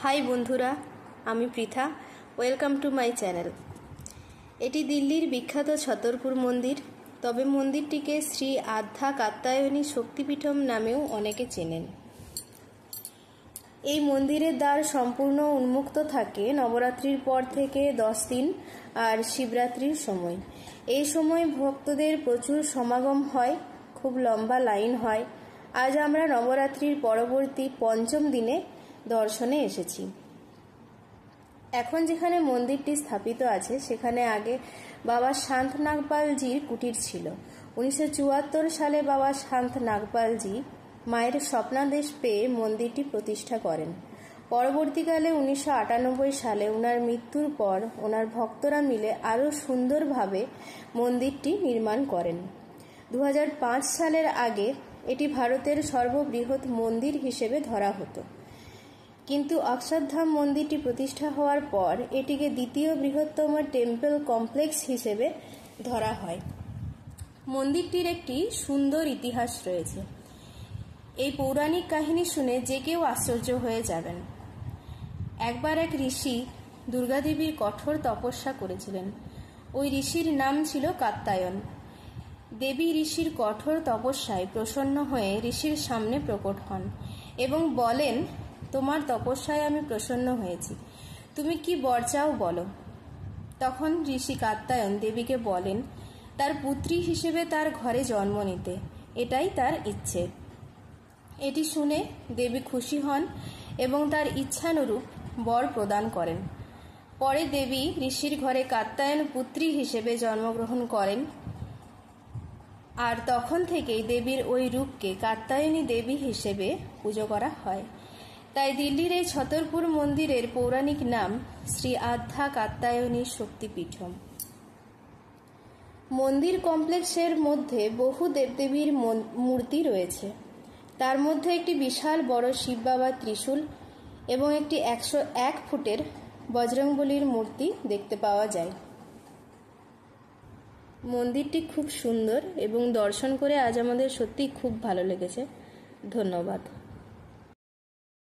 High বন্ধুরা, আমি Pritha. Welcome to my channel. এটি দিল্লির বিখ্যাত ছতরপুর মন্দির। তবে মন্দিরটিকে শ্রী আদ্যা কাত্যায়নী শক্তিপীঠম নামেও অনেকে চেনেন। এই মন্দিরের দ্বার সম্পূর্ণ উন্মুক্ত থাকে নবরাত্রির পর থেকে 10 দিন আর শিবরাত্রির সময়। এই সময় ভক্তদের প্রচুর সমাগম হয়, খুব লম্বা লাইন হয়। আজ আমরা নবরাত্রির পরবর্তী পঞ্চম দিনে দর্শনে এসেছি। এখন যেখানে মন্দিরটি স্থাপিত আছে সেখানে আগে বাবা শান্ত নাগপালজির কুটির ছিল। 1974 সালে বাবা শান্ত নাগপালজি মায়ের স্বপ্নাদেশ পেয়ে মন্দিরটি প্রতিষ্ঠা করেন। পরবর্তীকালে 1998 সালে ওনার মৃত্যুর পর ওনার ভক্তরা মিলে আরও সুন্দরভাবে মন্দিরটি নির্মাণ করেন। 2005 সালের আগে এটি ভারতের সর্ববৃহৎ মন্দির হিসেবে ধরা হতো, কিন্তু অক্ষরধাম মন্দিরটি প্রতিষ্ঠা হওয়ার পর এটিকে দ্বিতীয় বৃহত্তম টেম্পল কমপ্লেক্স হিসেবে ধরা হয়। মন্দিরটির একটি সুন্দর ইতিহাস রয়েছে। এই পৌরাণিক কাহিনী শুনে যে কেউ আশ্চর্য হয়ে যাবেন। একবার এক ঋষি দুর্গাদেবীর কঠোর তপস্যা করেছিলেন। ওই ঋষির নাম ছিল কাত্যায়ন। দেবী ঋষির কঠোর তপস্যায় প্রসন্ন হয়ে ঋষির সামনে প্রকট হন এবং বলেন, তোমার তপস্যায় আমি প্রসন্ন হয়েছি, তুমি কি বর চাও বলো। তখন ঋষি কাত্যায়ন দেবীকে বলেন তার পুত্রী হিসেবে তার ঘরে জন্ম নিতে, এটাই তার ইচ্ছে। এটি শুনে দেবী খুশি হন এবং তার ইচ্ছানুরূপ বর প্রদান করেন। পরে দেবী ঋষির ঘরে কাত্যায়ন পুত্রী হিসেবে জন্মগ্রহণ করেন, আর তখন থেকেই দেবীর ওই রূপকে কাত্যায়নী দেবী হিসেবে পুজো করা হয়। তাই দিল্লির এই ছতরপুর মন্দিরের পৌরাণিক নাম শ্রী আদ্যা কাত্যায়নী শক্তিপীঠম। মন্দির কমপ্লেক্সের মধ্যে বহু দেবদেবীর মূর্তি রয়েছে। তার মধ্যে একটি বিশাল বড় শিব বাবার ত্রিশূল এবং একটি 101 ফুটের বজরংবলীর মূর্তি দেখতে পাওয়া যায়। মন্দিরটি খুব সুন্দর এবং দর্শন করে আজ আমাদের সত্যিই খুব ভালো লেগেছে। ধন্যবাদ।